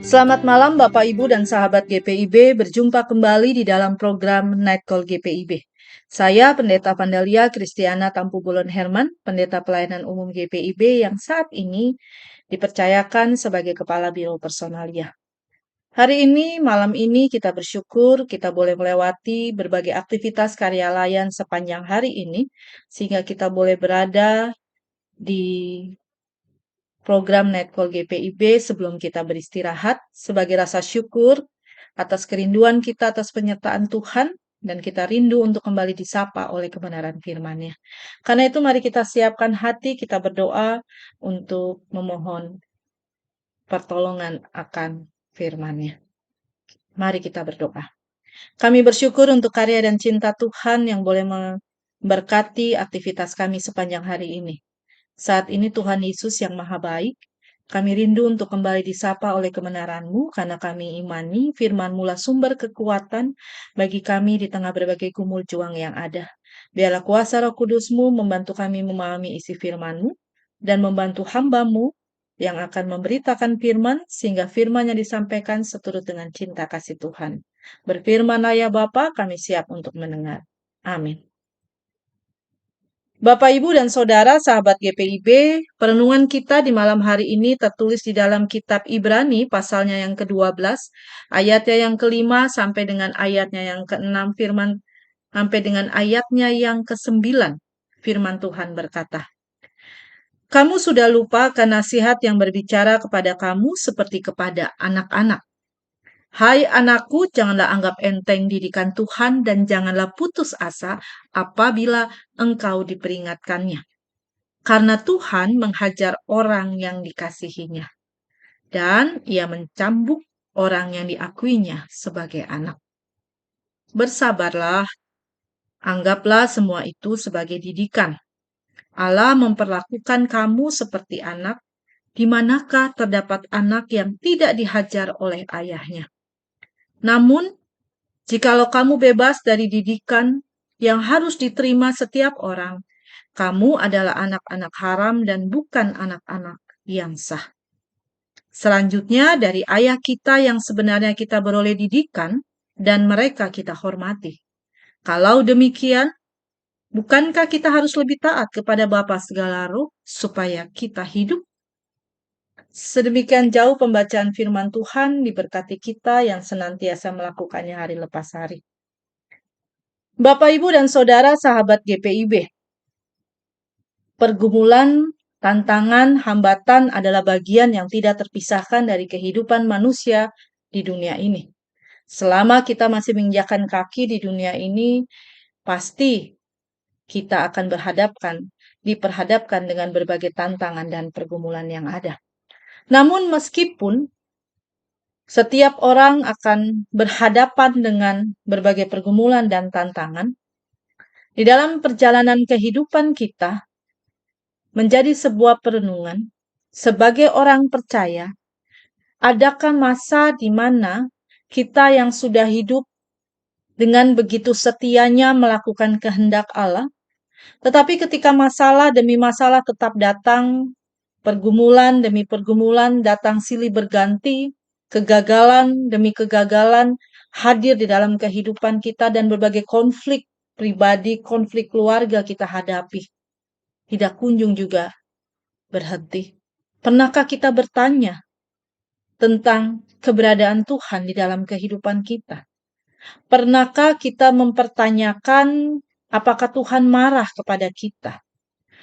Selamat malam Bapak Ibu dan sahabat GPIB, berjumpa kembali di dalam program Night Call GPIB. Saya Pendeta Vandalia Kristiana Tampu Bulon Herman, Pendeta Pelayanan Umum GPIB yang saat ini dipercayakan sebagai Kepala Biro Personalia. Hari ini, malam ini kita bersyukur kita boleh melewati berbagai aktivitas karya layan sepanjang hari ini, sehingga kita boleh berada di program Netcall GPIB sebelum kita beristirahat sebagai rasa syukur atas kerinduan kita atas penyertaan Tuhan dan kita rindu untuk kembali disapa oleh kebenaran firman-Nya. Karena itu mari kita siapkan hati, kita berdoa untuk memohon pertolongan akan firman-Nya. Mari kita berdoa. Kami bersyukur untuk karya dan cinta Tuhan yang boleh memberkati aktivitas kami sepanjang hari ini. Saat ini Tuhan Yesus yang Maha Baik, kami rindu untuk kembali disapa oleh kebenaran-Mu, karena kami imani firman-Mu lah sumber kekuatan bagi kami di tengah berbagai gumul juang yang ada. Biarlah kuasa Roh Kudus-Mu membantu kami memahami isi firman-Mu, dan membantu hamba-Mu yang akan memberitakan firman, sehingga firman yang disampaikan seturut dengan cinta kasih Tuhan. Berfirmanlah ya Bapa, kami siap untuk mendengar. Amin. Bapak, Ibu, dan Saudara, sahabat GPIB, perenungan kita di malam hari ini tertulis di dalam kitab Ibrani, pasalnya yang ke-12, ayatnya yang ke-5 sampai dengan ayatnya yang ke-6, sampai dengan ayatnya yang ke-9. Firman Tuhan berkata, "Kamu sudah lupa akan nasihat yang berbicara kepada kamu seperti kepada anak-anak. Hai anakku, janganlah anggap enteng didikan Tuhan dan janganlah putus asa apabila engkau diperingatkannya. Karena Tuhan menghajar orang yang dikasihinya, dan ia mencambuk orang yang diakuinya sebagai anak. Bersabarlah, anggaplah semua itu sebagai didikan. Allah memperlakukan kamu seperti anak, di manakah terdapat anak yang tidak dihajar oleh ayahnya. Namun, jikalau kamu bebas dari didikan yang harus diterima setiap orang, kamu adalah anak-anak haram dan bukan anak-anak yang sah. Selanjutnya, dari ayah kita yang sebenarnya kita beroleh didikan, dan mereka kita hormati. Kalau demikian, bukankah kita harus lebih taat kepada Bapa segala roh, supaya kita hidup? Sedemikian jauh pembacaan firman Tuhan, diberkati kita yang senantiasa melakukannya hari lepas hari. Bapak, Ibu, dan Saudara, sahabat GPIB, pergumulan, tantangan, hambatan adalah bagian yang tidak terpisahkan dari kehidupan manusia di dunia ini. Selama kita masih menginjakkan kaki di dunia ini, pasti kita akan diperhadapkan dengan berbagai tantangan dan pergumulan yang ada. Namun meskipun setiap orang akan berhadapan dengan berbagai pergumulan dan tantangan, di dalam perjalanan kehidupan kita, menjadi sebuah perenungan, sebagai orang percaya, adakah masa di mana kita yang sudah hidup dengan begitu setianya melakukan kehendak Allah, tetapi ketika masalah demi masalah tetap datang, pergumulan demi pergumulan datang silih berganti, kegagalan demi kegagalan hadir di dalam kehidupan kita dan berbagai konflik pribadi, konflik keluarga kita hadapi. Tidak kunjung juga berhenti. Pernahkah kita bertanya tentang keberadaan Tuhan di dalam kehidupan kita? Pernahkah kita mempertanyakan apakah Tuhan marah kepada kita?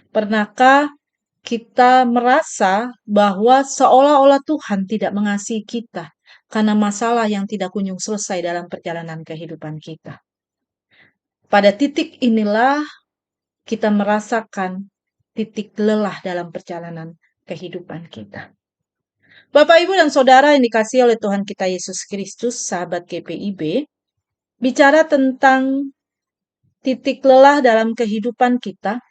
Pernahkah kita merasa bahwa seolah-olah Tuhan tidak mengasihi kita karena masalah yang tidak kunjung selesai dalam perjalanan kehidupan kita? Pada titik inilah kita merasakan titik lelah dalam perjalanan kehidupan kita. Bapak, Ibu, dan Saudara yang dikasihi oleh Tuhan kita Yesus Kristus, sahabat GPIB, bicara tentang titik lelah dalam kehidupan kita.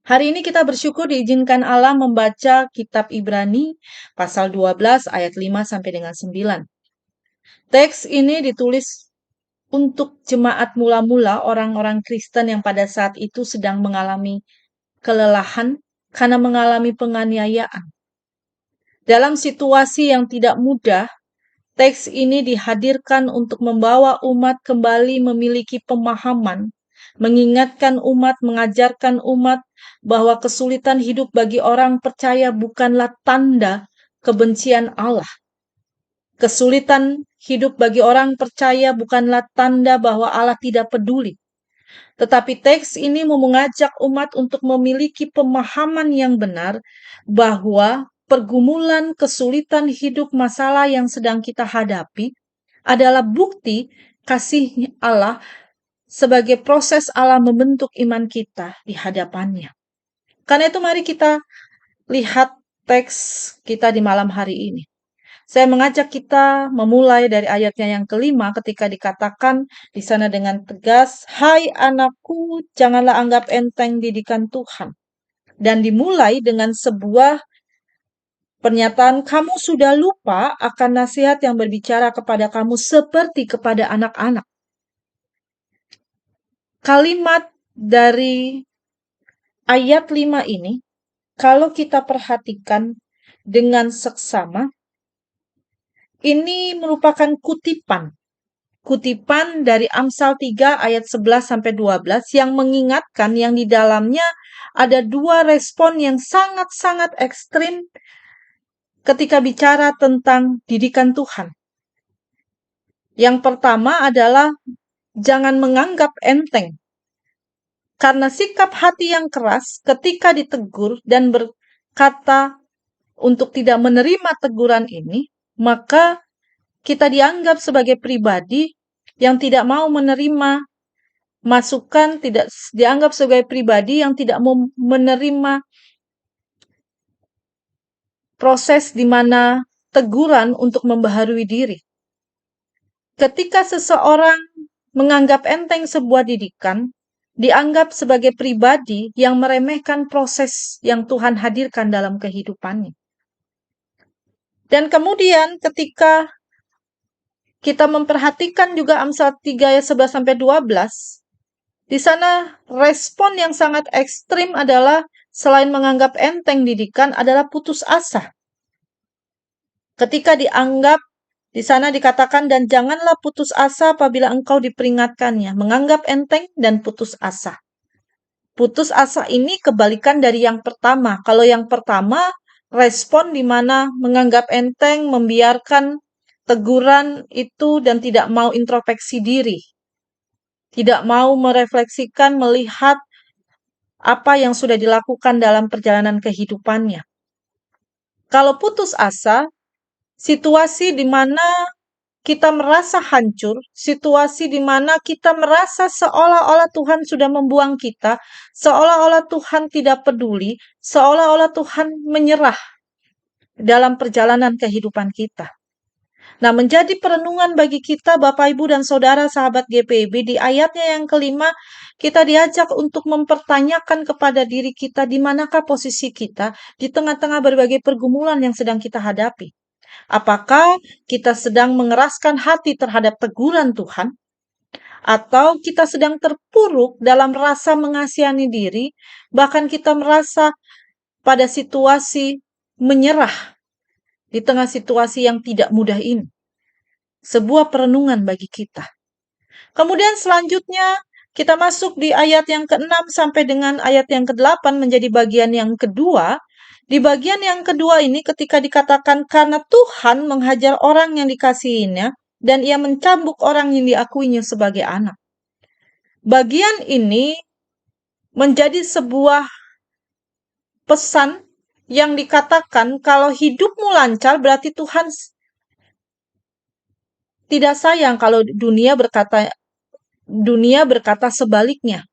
Hari ini kita bersyukur diizinkan Allah membaca kitab Ibrani pasal 12 ayat 5 sampai dengan 9. Teks ini ditulis untuk jemaat mula-mula, orang-orang Kristen yang pada saat itu sedang mengalami kelelahan karena mengalami penganiayaan. Dalam situasi yang tidak mudah, teks ini dihadirkan untuk membawa umat kembali memiliki pemahaman, mengingatkan umat, mengajarkan umat bahwa kesulitan hidup bagi orang percaya bukanlah tanda kebencian Allah. Kesulitan hidup bagi orang percaya bukanlah tanda bahwa Allah tidak peduli. Tetapi teks ini mau mengajak umat untuk memiliki pemahaman yang benar bahwa pergumulan, kesulitan hidup, masalah yang sedang kita hadapi adalah bukti kasih Allah sebagai proses Allah membentuk iman kita di hadapannya. Karena itu mari kita lihat teks kita di malam hari ini. Saya mengajak kita memulai dari ayatnya yang kelima ketika dikatakan di sana dengan tegas, "Hai anakku, janganlah anggap enteng didikan Tuhan." Dan dimulai dengan sebuah pernyataan, "Kamu sudah lupa akan nasihat yang berbicara kepada kamu seperti kepada anak-anak." Kalimat dari ayat 5 ini, kalau kita perhatikan dengan seksama, ini merupakan kutipan dari Amsal 3 ayat 11 sampai 12 yang mengingatkan yang di dalamnya ada dua respon yang sangat-sangat ekstrim ketika bicara tentang didikan Tuhan. Yang pertama adalah jangan menganggap enteng. Karena sikap hati yang keras ketika ditegur dan berkata untuk tidak menerima teguran ini, maka kita dianggap sebagai pribadi yang tidak mau menerima masukan, tidak dianggap sebagai pribadi yang tidak mau menerima proses di mana teguran untuk membaharui diri. Ketika seseorang menganggap enteng sebuah didikan, dianggap sebagai pribadi yang meremehkan proses yang Tuhan hadirkan dalam kehidupannya. Dan kemudian ketika kita memperhatikan juga Amsal 3 ayat 11 sampai 12, di sana respon yang sangat ekstrim adalah selain menganggap enteng didikan adalah putus asa. Ketika dianggap di sana dikatakan, dan janganlah putus asa apabila engkau diperingatkannya, menganggap enteng dan putus asa. Putus asa ini kebalikan dari yang pertama. Kalau yang pertama, respon di mana menganggap enteng, membiarkan teguran itu dan tidak mau introspeksi diri. Tidak mau merefleksikan, melihat apa yang sudah dilakukan dalam perjalanan kehidupannya. Kalau putus asa, situasi di mana kita merasa hancur, situasi di mana kita merasa seolah-olah Tuhan sudah membuang kita, seolah-olah Tuhan tidak peduli, seolah-olah Tuhan menyerah dalam perjalanan kehidupan kita. Nah, menjadi perenungan bagi kita, Bapak, Ibu, dan Saudara, sahabat GPIB, di ayatnya yang kelima, kita diajak untuk mempertanyakan kepada diri kita di manakah posisi kita di tengah-tengah berbagai pergumulan yang sedang kita hadapi. Apakah kita sedang mengeraskan hati terhadap teguran Tuhan? Atau kita sedang terpuruk dalam rasa mengasihani diri, bahkan kita merasa pada situasi menyerah di tengah situasi yang tidak mudah ini? Sebuah perenungan bagi kita. Kemudian selanjutnya kita masuk di ayat yang ke-6 sampai dengan ayat yang ke-8 menjadi bagian yang kedua. Di bagian yang kedua ini ketika dikatakan karena Tuhan menghajar orang yang dikasihinya dan ia mencambuk orang yang diakuinya sebagai anak. Bagian ini menjadi sebuah pesan yang dikatakan kalau hidupmu lancar berarti Tuhan tidak sayang. Kalau dunia berkata sebaliknya.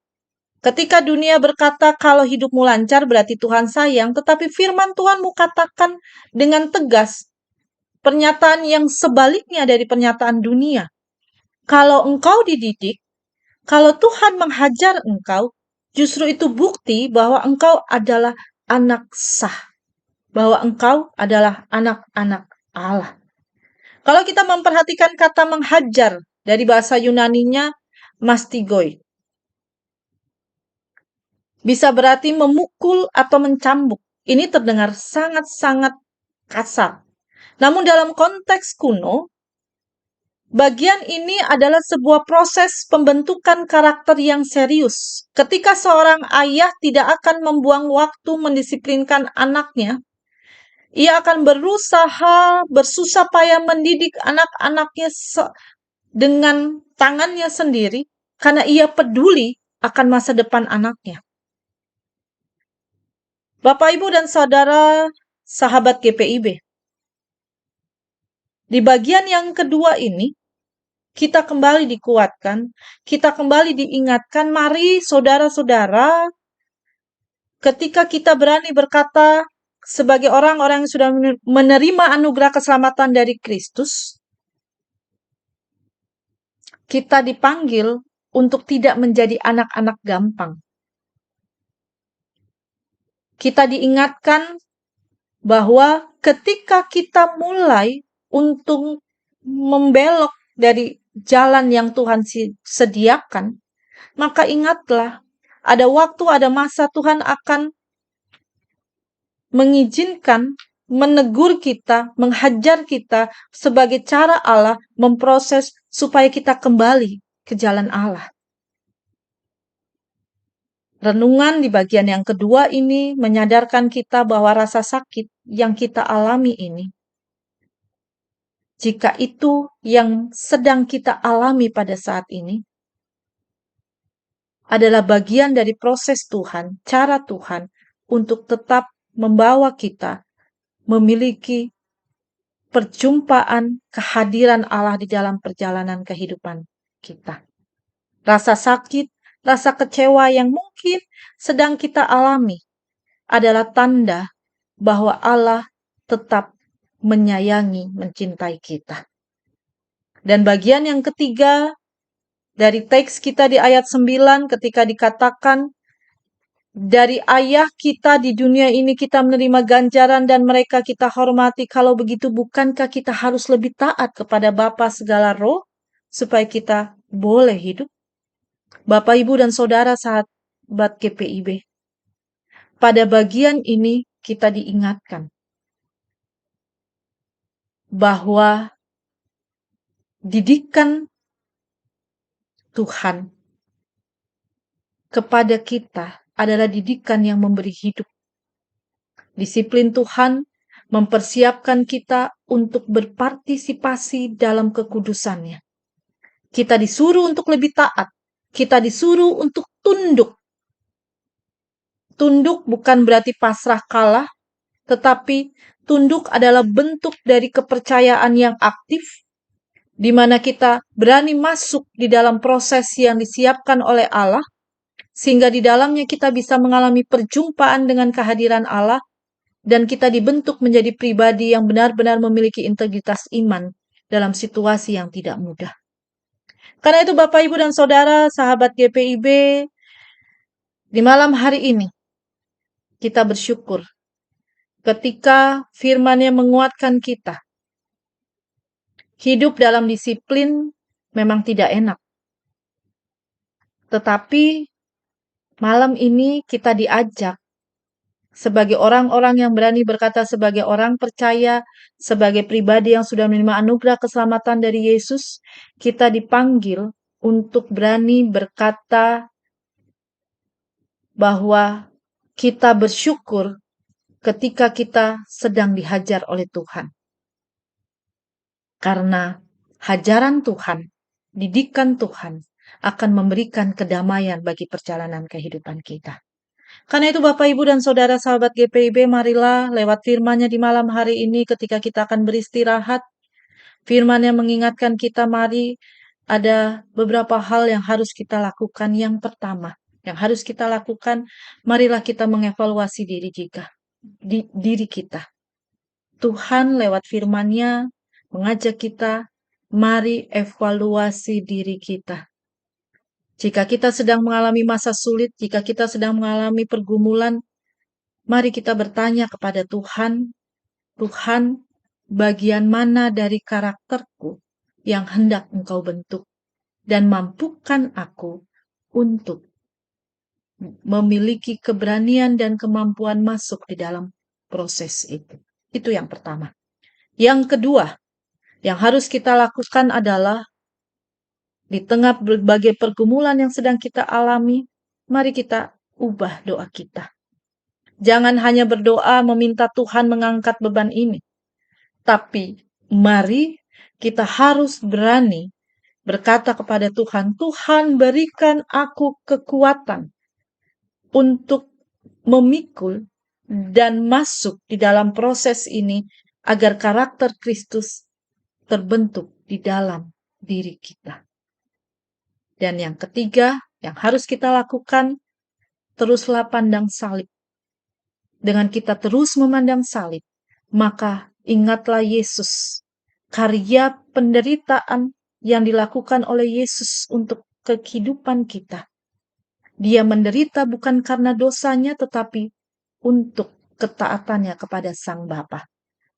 Ketika dunia berkata kalau hidupmu lancar berarti Tuhan sayang, tetapi firman Tuhan mau katakan dengan tegas pernyataan yang sebaliknya dari pernyataan dunia. Kalau engkau dididik, kalau Tuhan menghajar engkau, justru itu bukti bahwa engkau adalah anak sah, bahwa engkau adalah anak-anak Allah. Kalau kita memperhatikan kata menghajar dari bahasa Yunaninya mastigoi, bisa berarti memukul atau mencambuk. Ini terdengar sangat-sangat kasar. Namun dalam konteks kuno, bagian ini adalah sebuah proses pembentukan karakter yang serius. Ketika seorang ayah tidak akan membuang waktu mendisiplinkan anaknya, ia akan berusaha bersusah payah mendidik anak-anaknya dengan tangannya sendiri karena ia peduli akan masa depan anaknya. Bapak, Ibu, dan Saudara sahabat GPIB, di bagian yang kedua ini, kita kembali dikuatkan, kita kembali diingatkan, mari saudara-saudara, ketika kita berani berkata sebagai orang-orang yang sudah menerima anugerah keselamatan dari Kristus, kita dipanggil untuk tidak menjadi anak-anak gampang. Kita diingatkan bahwa ketika kita mulai untuk membelok dari jalan yang Tuhan sediakan, maka ingatlah, ada waktu, ada masa Tuhan akan mengizinkan, menegur kita, menghajar kita sebagai cara Allah memproses supaya kita kembali ke jalan Allah. Renungan di bagian yang kedua ini menyadarkan kita bahwa rasa sakit yang kita alami ini, jika itu yang sedang kita alami pada saat ini, adalah bagian dari proses Tuhan, cara Tuhan untuk tetap membawa kita memiliki perjumpaan kehadiran Allah di dalam perjalanan kehidupan kita. Rasa sakit, rasa kecewa yang mungkin sedang kita alami adalah tanda bahwa Allah tetap menyayangi, mencintai kita. Dan bagian yang ketiga dari teks kita di ayat 9 ketika dikatakan, dari ayah kita di dunia ini kita menerima ganjaran dan mereka kita hormati. Kalau begitu bukankah kita harus lebih taat kepada Bapa segala roh supaya kita boleh hidup? Bapak, Ibu, dan Saudara sahabat GPIB, pada bagian ini kita diingatkan bahwa didikan Tuhan kepada kita adalah didikan yang memberi hidup. Disiplin Tuhan mempersiapkan kita untuk berpartisipasi dalam kekudusannya. Kita disuruh untuk lebih taat. Kita disuruh untuk tunduk. Tunduk bukan berarti pasrah kalah, tetapi tunduk adalah bentuk dari kepercayaan yang aktif, di mana kita berani masuk di dalam proses yang disiapkan oleh Allah, sehingga di dalamnya kita bisa mengalami perjumpaan dengan kehadiran Allah, dan kita dibentuk menjadi pribadi yang benar-benar memiliki integritas iman dalam situasi yang tidak mudah. Karena itu Bapak, Ibu, dan Saudara, sahabat GPIB, di malam hari ini, kita bersyukur ketika firman-Nya menguatkan kita. Hidup dalam disiplin memang tidak enak. Tetapi malam ini kita diajak sebagai orang-orang yang berani berkata sebagai orang percaya, sebagai pribadi yang sudah menerima anugerah keselamatan dari Yesus, kita dipanggil untuk berani berkata bahwa kita bersyukur ketika kita sedang dihajar oleh Tuhan. Karena hajaran Tuhan, didikan Tuhan akan memberikan kedamaian bagi perjalanan kehidupan kita. Karena itu Bapak, Ibu, dan Saudara sahabat GPIB, marilah lewat firman-Nya di malam hari ini ketika kita akan beristirahat, firman-Nya mengingatkan kita, mari ada beberapa hal yang harus kita lakukan. Yang pertama, yang harus kita lakukan, marilah kita mengevaluasi diri kita. Tuhan lewat firman-Nya mengajak kita, mari evaluasi diri kita. Jika kita sedang mengalami masa sulit, jika kita sedang mengalami pergumulan, mari kita bertanya kepada Tuhan, Tuhan, bagian mana dari karakterku yang hendak Engkau bentuk, dan mampukan aku untuk memiliki keberanian dan kemampuan masuk di dalam proses itu. Itu yang pertama. Yang kedua, yang harus kita lakukan adalah di tengah berbagai pergumulan yang sedang kita alami, mari kita ubah doa kita. Jangan hanya berdoa meminta Tuhan mengangkat beban ini, tapi mari kita harus berani berkata kepada Tuhan, Tuhan berikan aku kekuatan untuk memikul dan masuk di dalam proses ini agar karakter Kristus terbentuk di dalam diri kita. Dan yang ketiga, yang harus kita lakukan, teruslah pandang salib. Dengan kita terus memandang salib, maka ingatlah Yesus, karya penderitaan yang dilakukan oleh Yesus untuk kehidupan kita. Dia menderita bukan karena dosanya, tetapi untuk ketaatannya kepada Sang Bapa.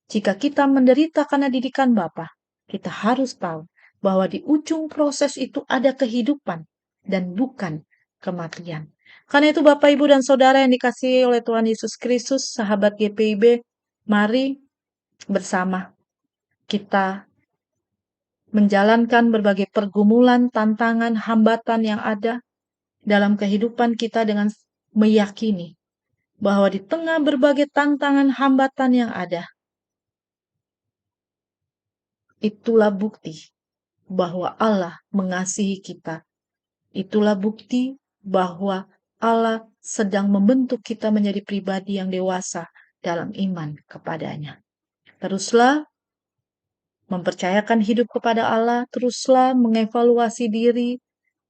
Jika kita menderita karena didikan Bapa, kita harus tahu bahwa di ujung proses itu ada kehidupan dan bukan kematian. Karena itu Bapak, Ibu, dan Saudara yang dikasihi oleh Tuhan Yesus Kristus, sahabat GPIB, mari bersama kita menjalankan berbagai pergumulan, tantangan, hambatan yang ada dalam kehidupan kita dengan meyakini bahwa di tengah berbagai tantangan, hambatan yang ada, itulah bukti bahwa Allah mengasihi kita. Itulah bukti bahwa Allah sedang membentuk kita menjadi pribadi yang dewasa dalam iman kepadanya. Teruslah mempercayakan hidup kepada Allah, teruslah mengevaluasi diri,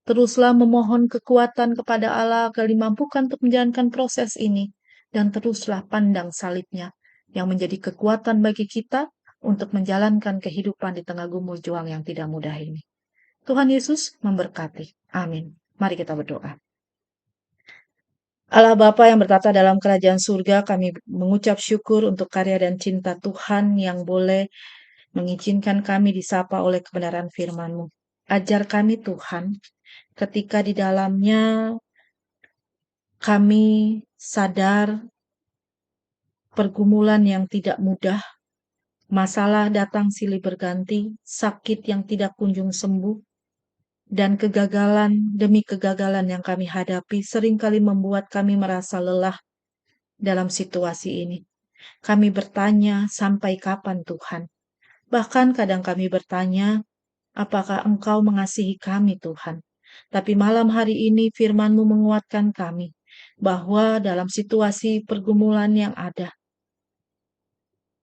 teruslah memohon kekuatan kepada Allah agar dimampukan untuk menjalankan proses ini, dan teruslah pandang salibnya yang menjadi kekuatan bagi kita untuk menjalankan kehidupan di tengah gumul juang yang tidak mudah ini. Tuhan Yesus memberkati. Amin. Mari kita berdoa. Allah Bapa yang bertata dalam kerajaan surga, kami mengucap syukur untuk karya dan cinta Tuhan yang boleh mengizinkan kami disapa oleh kebenaran firman-Mu. Ajar kami Tuhan, ketika di dalamnya kami sadar pergumulan yang tidak mudah, masalah datang silih berganti, sakit yang tidak kunjung sembuh, dan kegagalan demi kegagalan yang kami hadapi seringkali membuat kami merasa lelah dalam situasi ini. Kami bertanya, sampai kapan Tuhan? Bahkan kadang kami bertanya, apakah Engkau mengasihi kami Tuhan? Tapi malam hari ini firman-Mu menguatkan kami, bahwa dalam situasi pergumulan yang ada,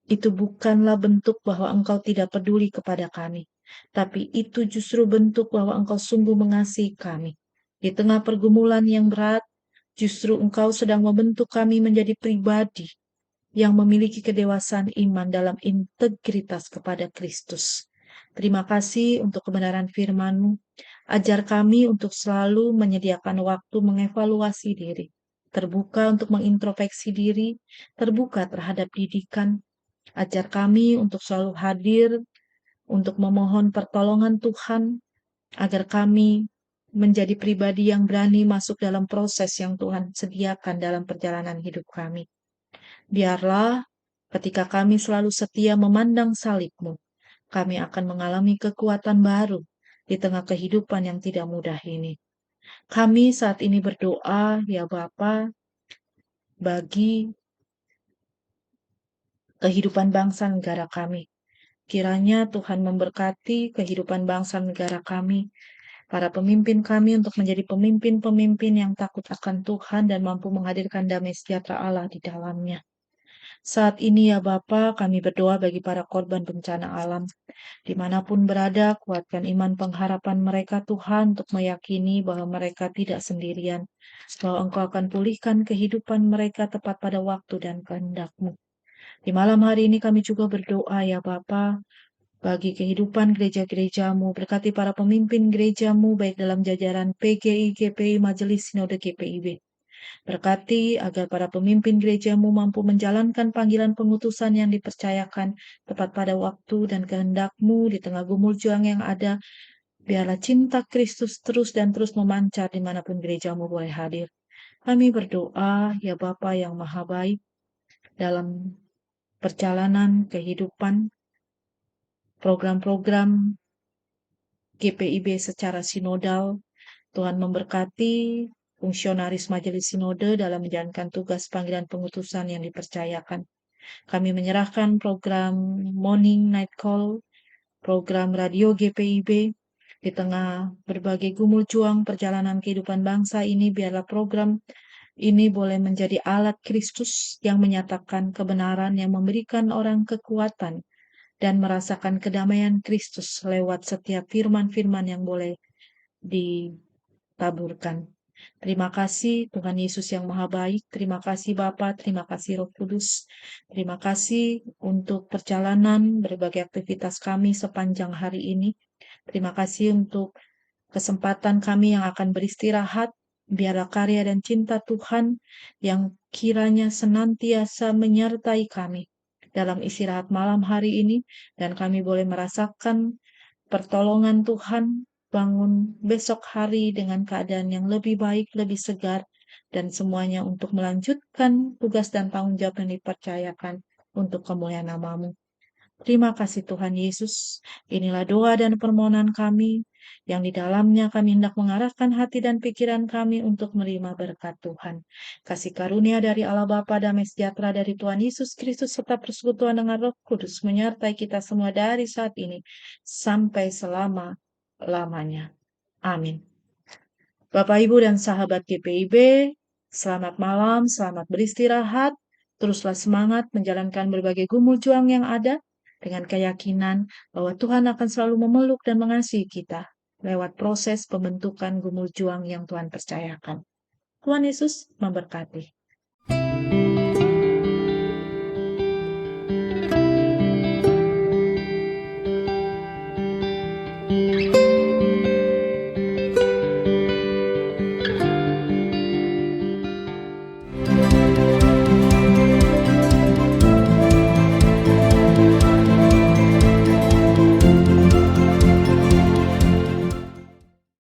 itu bukanlah bentuk bahwa Engkau tidak peduli kepada kami, tapi itu justru bentuk bahwa Engkau sungguh mengasihi kami. Di tengah pergumulan yang berat, justru Engkau sedang membentuk kami menjadi pribadi yang memiliki kedewasaan iman dalam integritas kepada Kristus. Terima kasih untuk kebenaran firman-Mu. Ajar kami untuk selalu menyediakan waktu mengevaluasi diri, terbuka untuk mengintrospeksi diri, terbuka terhadap didikan. Ajar kami untuk selalu hadir, untuk memohon pertolongan Tuhan, agar kami menjadi pribadi yang berani masuk dalam proses yang Tuhan sediakan dalam perjalanan hidup kami. Biarlah ketika kami selalu setia memandang salib-Mu, kami akan mengalami kekuatan baru di tengah kehidupan yang tidak mudah ini. Kami saat ini berdoa, ya Bapa, bagi kehidupan bangsa negara kami. Kiranya Tuhan memberkati kehidupan bangsa negara kami, para pemimpin kami untuk menjadi pemimpin-pemimpin yang takut akan Tuhan dan mampu menghadirkan damai sejahtera Allah di dalamnya. Saat ini ya Bapa, kami berdoa bagi para korban bencana alam. Dimanapun berada, kuatkan iman pengharapan mereka Tuhan untuk meyakini bahwa mereka tidak sendirian. Bahwa Engkau akan pulihkan kehidupan mereka tepat pada waktu dan kehendak-Mu. Di malam hari ini kami juga berdoa ya Bapa, bagi kehidupan gereja-gereja-Mu, berkati para pemimpin gereja-Mu, baik dalam jajaran PGI, GPI, Majelis Sinode GPIB. Berkati agar para pemimpin gereja-Mu mampu menjalankan panggilan pengutusan yang dipercayakan tepat pada waktu dan kehendak-Mu di tengah gumul juang yang ada. Biarlah cinta Kristus terus dan terus memancar dimanapun gereja-Mu boleh hadir. Kami berdoa, ya Bapa yang Maha Baik, dalam perjalanan kehidupan, program-program GPIB secara sinodal. Tuhan memberkati fungsionaris Majelis Sinode dalam menjalankan tugas panggilan pengutusan yang dipercayakan. Kami menyerahkan program Morning Night Call, program radio GPIB, di tengah berbagai gumul juang perjalanan kehidupan bangsa ini, biarlah program ini boleh menjadi alat Kristus yang menyatakan kebenaran, yang memberikan orang kekuatan dan merasakan kedamaian Kristus lewat setiap firman-firman yang boleh ditaburkan. Terima kasih Tuhan Yesus yang Maha Baik, terima kasih Bapa, terima kasih Roh Kudus, terima kasih untuk perjalanan berbagai aktivitas kami sepanjang hari ini. Terima kasih untuk kesempatan kami yang akan beristirahat. Biarlah karya dan cinta Tuhan yang kiranya senantiasa menyertai kami dalam istirahat malam hari ini, dan kami boleh merasakan pertolongan Tuhan bangun besok hari dengan keadaan yang lebih baik, lebih segar, dan semuanya untuk melanjutkan tugas dan tanggung jawab yang dipercayakan untuk kemuliaan nama-Mu. Terima kasih Tuhan Yesus. Inilah doa dan permohonan kami yang di dalamnya kami hendak mengarahkan hati dan pikiran kami untuk menerima berkat Tuhan. Kasih karunia dari Allah Bapa, damai sejahtera dari Tuhan Yesus Kristus serta persekutuan dengan Roh Kudus menyertai kita semua dari saat ini sampai selama-lamanya. Amin. Bapak, Ibu, dan sahabat GPIB, selamat malam, selamat beristirahat. Teruslah semangat menjalankan berbagai gumul juang yang ada dengan keyakinan bahwa Tuhan akan selalu memeluk dan mengasihi kita lewat proses pembentukan gumul juang yang Tuhan percayakan. Tuhan Yesus memberkati.